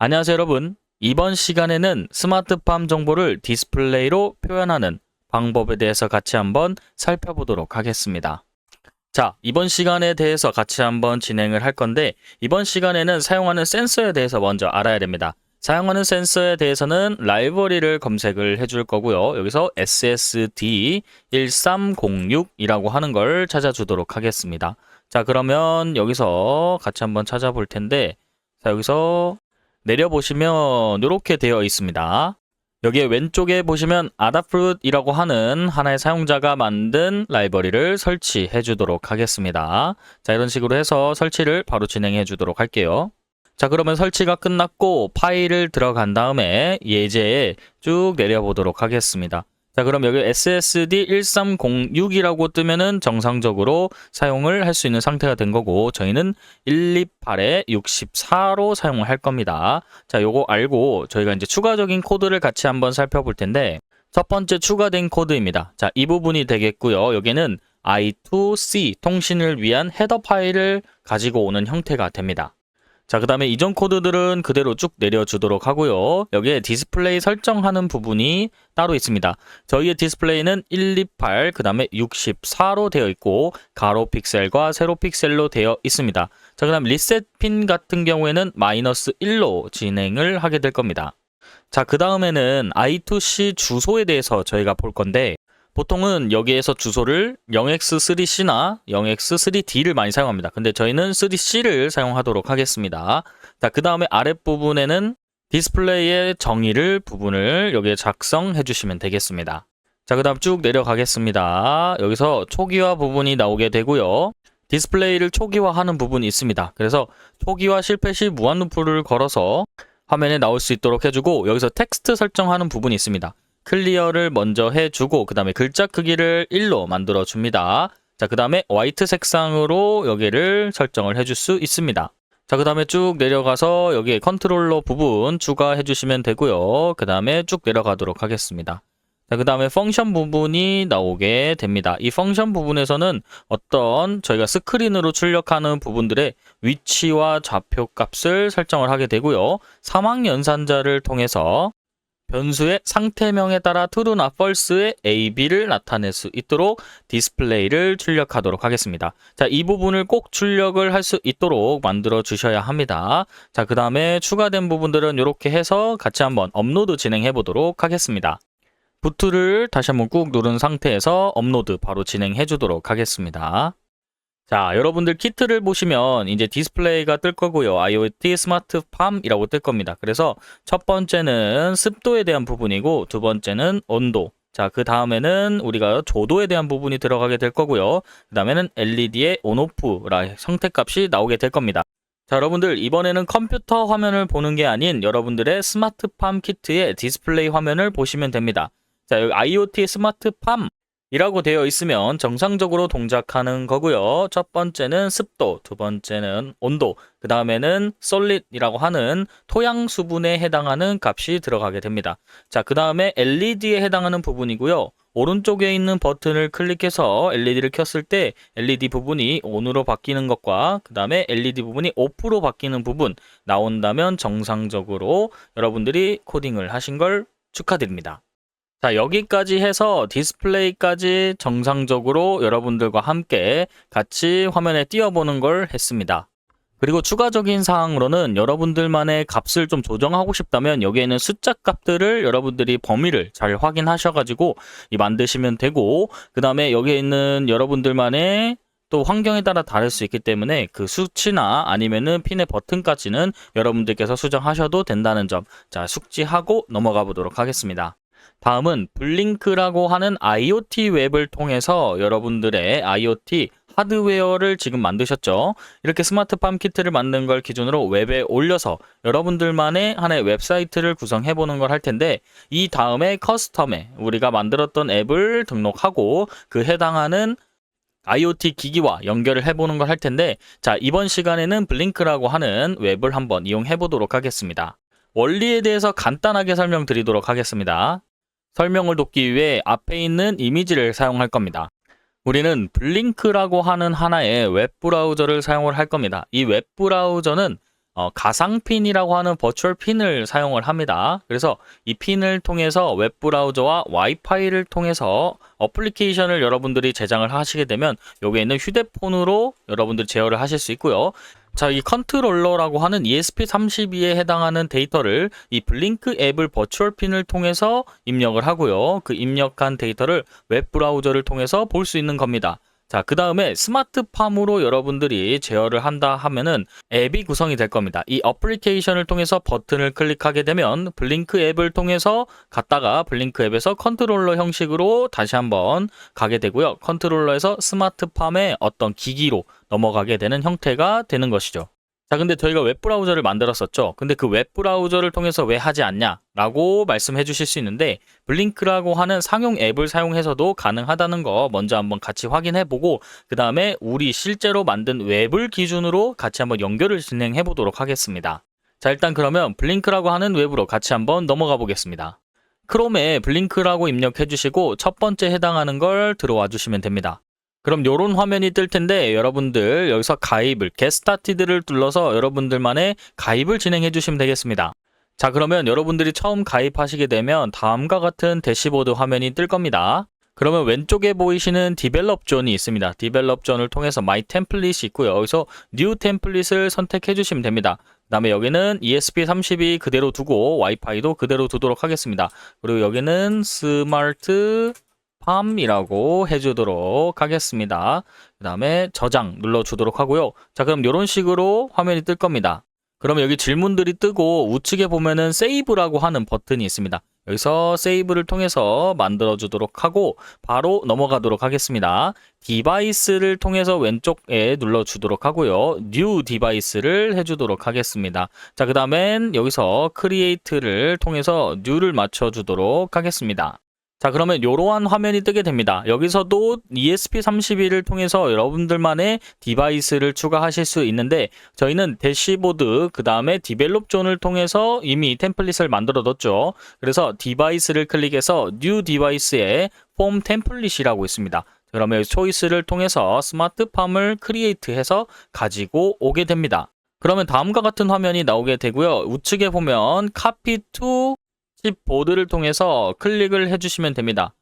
안녕하세요, 여러분. 이번 시간에는 스마트팜 정보를 디스플레이로 표현하는 방법에 대해서 같이 한번 살펴보도록 하겠습니다. 자, 이번 시간에 대해서 같이 한번 진행을 할 건데, 이번 시간에는 사용하는 센서에 대해서 먼저 알아야 됩니다. 사용하는 센서에 대해서는 라이브러리를 검색을 해줄 거고요. 여기서 SSD1306이라고 하는 걸 찾아주도록 하겠습니다. 자, 그러면 여기서 같이 한번 찾아볼 텐데, 자, 여기서 내려보시면 이렇게 되어 있습니다. 여기에 왼쪽에 보시면 아다프룻이라고 하는 하나의 사용자가 만든 라이브러리를 설치해 주도록 하겠습니다. 자, 이런 식으로 해서 설치를 바로 진행해 주도록 할게요. 자, 그러면 설치가 끝났고 파일을 들어간 다음에 예제에 쭉 내려보도록 하겠습니다. 자, 그럼 여기 SSD1306이라고 뜨면은 정상적으로 사용을 할 수 있는 상태가 된 거고, 저희는 128에 64로 사용을 할 겁니다. 자, 요거 알고 저희가 이제 추가적인 코드를 같이 한번 살펴볼 텐데, 첫 번째 추가된 코드입니다. 자, 이 부분이 되겠고요. 여기는 I2C 통신을 위한 헤더 파일을 가지고 오는 형태가 됩니다. 자, 그 다음에 이전 코드들은 그대로 쭉 내려주도록 하고요. 여기에 디스플레이 설정하는 부분이 따로 있습니다. 저희의 디스플레이는 128, 그 다음에 64로 되어 있고 가로 픽셀과 세로 픽셀로 되어 있습니다. 자, 그 다음 리셋 핀 같은 경우에는 -1로 진행을 하게 될 겁니다. 자, 그 다음에는 I2C 주소에 대해서 저희가 볼 건데, 보통은 여기에서 주소를 0x3c나 0x3d를 많이 사용합니다. 근데 저희는 3c를 사용하도록 하겠습니다. 자, 그 다음에 아랫부분에는 디스플레이의 정의를 부분을 여기에 작성해 주시면 되겠습니다. 자, 그 다음 쭉 내려가겠습니다. 여기서 초기화 부분이 나오게 되고요. 디스플레이를 초기화하는 부분이 있습니다. 그래서 초기화 실패 시 무한루프를 걸어서 화면에 나올 수 있도록 해주고, 여기서 텍스트 설정하는 부분이 있습니다. 클리어를 먼저 해주고 그 다음에 글자 크기를 1로 만들어 줍니다. 자, 그 다음에 화이트 색상으로 여기를 설정을 해줄 수 있습니다. 자, 그 다음에 쭉 내려가서 여기에 컨트롤러 부분 추가해 주시면 되고요. 그 다음에 쭉 내려가도록 하겠습니다. 자, 그 다음에 펑션 부분이 나오게 됩니다. 이 펑션 부분에서는 어떤 저희가 스크린으로 출력하는 부분들의 위치와 좌표 값을 설정을 하게 되고요. 사막 연산자를 통해서 변수의 상태명에 따라 true나 false의 A, B를 나타낼 수 있도록 디스플레이를 출력하도록 하겠습니다. 자, 이 부분을 꼭 출력을 할 수 있도록 만들어 주셔야 합니다. 자, 그 다음에 추가된 부분들은 이렇게 해서 같이 한번 업로드 진행해 보도록 하겠습니다. 부트를 다시 한번 꾹 누른 상태에서 업로드 바로 진행해 주도록 하겠습니다. 자, 여러분들 키트를 보시면 이제 디스플레이가 뜰 거고요. IoT 스마트팜이라고 뜰 겁니다. 그래서 첫 번째는 습도에 대한 부분이고, 두 번째는 온도. 자, 그 다음에는 우리가 조도에 대한 부분이 들어가게 될 거고요. 그 다음에는 LED의 온오프라 선택값이 나오게 될 겁니다. 자, 여러분들 이번에는 컴퓨터 화면을 보는 게 아닌 여러분들의 스마트팜 키트의 디스플레이 화면을 보시면 됩니다. 자, 여기 IoT 스마트팜 이라고 되어 있으면 정상적으로 동작하는 거고요. 첫 번째는 습도, 두 번째는 온도, 그 다음에는 solid이라고 하는 토양 수분에 해당하는 값이 들어가게 됩니다. 자, 그 다음에 LED에 해당하는 부분이고요. 오른쪽에 있는 버튼을 클릭해서 LED를 켰을 때 LED 부분이 ON으로 바뀌는 것과 그 다음에 LED 부분이 OFF로 바뀌는 부분 나온다면 정상적으로 여러분들이 코딩을 하신 걸 축하드립니다. 자, 여기까지 해서 디스플레이까지 정상적으로 여러분들과 함께 같이 화면에 띄워보는 걸 했습니다. 그리고 추가적인 사항으로는 여러분들만의 값을 좀 조정하고 싶다면 여기에는 숫자 값들을 여러분들이 범위를 잘 확인하셔가지고 만드시면 되고, 그 다음에 여기에 있는 여러분들만의 또 환경에 따라 다를 수 있기 때문에 그 수치나 아니면은 핀의 버튼까지는 여러분들께서 수정하셔도 된다는 점, 자, 숙지하고 넘어가 보도록 하겠습니다. 다음은 블링크라고 하는 IoT 웹을 통해서 여러분들의 IoT 하드웨어를 지금 만드셨죠. 이렇게 스마트팜 키트를 만든 걸 기준으로 웹에 올려서 여러분들만의 하나의 웹사이트를 구성해 보는 걸 할 텐데, 이 다음에 커스텀에 우리가 만들었던 앱을 등록하고 그 해당하는 IoT 기기와 연결을 해보는 걸 할 텐데, 자, 이번 시간에는 블링크라고 하는 웹을 한번 이용해 보도록 하겠습니다. 원리에 대해서 간단하게 설명드리도록 하겠습니다. 설명을 돕기 위해 앞에 있는 이미지를 사용할 겁니다. 우리는 블링크라고 하는 하나의 웹브라우저를 사용을 할 겁니다. 이 웹브라우저는 가상핀이라고 하는 버추얼 핀을 사용을 합니다. 그래서 이 핀을 통해서 웹브라우저와 와이파이를 통해서 어플리케이션을 여러분들이 제작을 하시게 되면 여기에 있는 휴대폰으로 여러분들이 제어를 하실 수 있고요. 자, 이 컨트롤러라고 하는 ESP32에 해당하는 데이터를 이 블링크 앱을 버추얼 핀을 통해서 입력을 하고요. 그 입력한 데이터를 웹브라우저를 통해서 볼 수 있는 겁니다. 자, 그 다음에 스마트팜으로 여러분들이 제어를 한다 하면은 앱이 구성이 될 겁니다. 이 어플리케이션을 통해서 버튼을 클릭하게 되면 블링크 앱을 통해서 갔다가 블링크 앱에서 컨트롤러 형식으로 다시 한번 가게 되고요. 컨트롤러에서 스마트팜의 어떤 기기로 넘어가게 되는 형태가 되는 것이죠. 자, 근데 저희가 웹브라우저를 만들었었죠. 근데 그 웹브라우저를 통해서 왜 하지 않냐? 라고 말씀해 주실 수 있는데, 블링크라고 하는 상용 앱을 사용해서도 가능하다는 거 먼저 한번 같이 확인해 보고, 그 다음에 우리 실제로 만든 웹을 기준으로 같이 한번 연결을 진행해 보도록 하겠습니다. 자, 일단 그러면 블링크라고 하는 웹으로 같이 한번 넘어가 보겠습니다. 크롬에 블링크라고 입력해 주시고, 첫 번째 해당하는 걸 들어와 주시면 됩니다. 그럼 요런 화면이 뜰 텐데 여러분들 여기서 가입을 Get Started를 눌러서 여러분들만의 가입을 진행해 주시면 되겠습니다. 자, 그러면 여러분들이 처음 가입하시게 되면 다음과 같은 대시보드 화면이 뜰 겁니다. 그러면 왼쪽에 보이시는 디벨롭 존이 있습니다. 디벨롭 존을 통해서 My Template이 있고요. 여기서 New Template을 선택해 주시면 됩니다. 그 다음에 여기는 ESP32 그대로 두고 와이파이도 그대로 두도록 하겠습니다. 그리고 여기는 스마트 팜이라고 해주도록 하겠습니다. 그 다음에 저장 눌러주도록 하고요. 자, 그럼 이런 식으로 화면이 뜰 겁니다. 그러면 여기 질문들이 뜨고 우측에 보면은 세이브라고 하는 버튼이 있습니다. 여기서 세이브를 통해서 만들어 주도록 하고 바로 넘어가도록 하겠습니다. 디바이스를 통해서 왼쪽에 눌러 주도록 하고요. 뉴 디바이스를 해주도록 하겠습니다. 자, 그 다음엔 여기서 크리에이트를 통해서 뉴를 맞춰 주도록 하겠습니다. 자, 그러면 이러한 화면이 뜨게 됩니다. 여기서도 ESP32를 통해서 여러분들만의 디바이스를 추가하실 수 있는데 저희는 대시보드 그 다음에 디벨롭 존을 통해서 이미 템플릿을 만들어 뒀죠. 그래서 디바이스를 클릭해서 뉴 디바이스에 폼 템플릿이라고 있습니다. 그러면 초이스를 통해서 스마트팜을 크리에이트해서 가지고 오게 됩니다. 그러면 다음과 같은 화면이 나오게 되고요. 우측에 보면 Copy to 보드를 통해서 클릭을 해주시면 됩니다.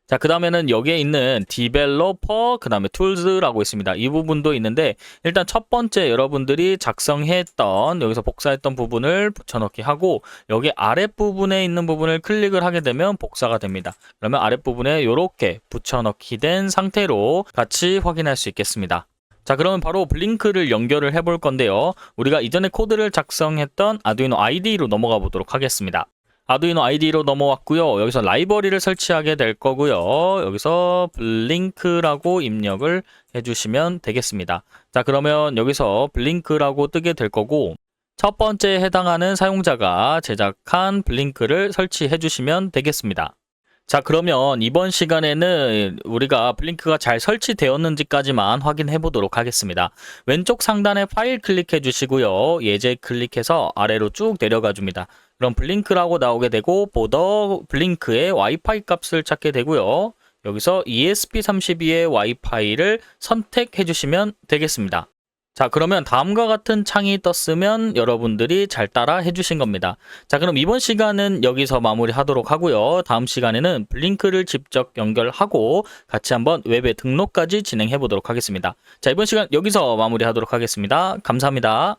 자, 그 다음에는 여기에 있는 디벨로퍼 그 다음에 툴즈라고 있습니다. 이 부분도 있는데 일단 첫 번째 여러분들이 작성했던 여기서 복사했던 부분을 붙여넣기 하고 여기 아랫부분에 있는 부분을 클릭을 하게 되면 복사가 됩니다. 그러면 아랫부분에 이렇게 붙여넣기 된 상태로 같이 확인할 수 있겠습니다. 자, 그러면 바로 블링크를 연결을 해볼 건데요. 우리가 이전에 코드를 작성했던 아두이노 IDE로 넘어가 보도록 하겠습니다. 아두이노 IDE로 넘어왔고요. 여기서 라이브러리를 설치하게 될 거고요. 여기서 블링크라고 입력을 해주시면 되겠습니다. 자, 그러면 여기서 블링크라고 뜨게 될 거고 첫 번째 해당하는 사용자가 제작한 블링크를 설치해 주시면 되겠습니다. 자, 그러면 이번 시간에는 우리가 블링크가 잘 설치되었는지까지만 확인해 보도록 하겠습니다. 왼쪽 상단에 파일 클릭해 주시고요. 예제 클릭해서 아래로 쭉 내려가 줍니다. 그럼 블링크라고 나오게 되고 보더 블링크의 와이파이 값을 찾게 되고요. 여기서 ESP32의 와이파이를 선택해 주시면 되겠습니다. 자, 그러면 다음과 같은 창이 떴으면 여러분들이 잘 따라 해주신 겁니다. 자, 그럼 이번 시간은 여기서 마무리하도록 하고요. 다음 시간에는 블링크를 직접 연결하고 같이 한번 웹에 등록까지 진행해 보도록 하겠습니다. 자, 이번 시간 여기서 마무리하도록 하겠습니다. 감사합니다.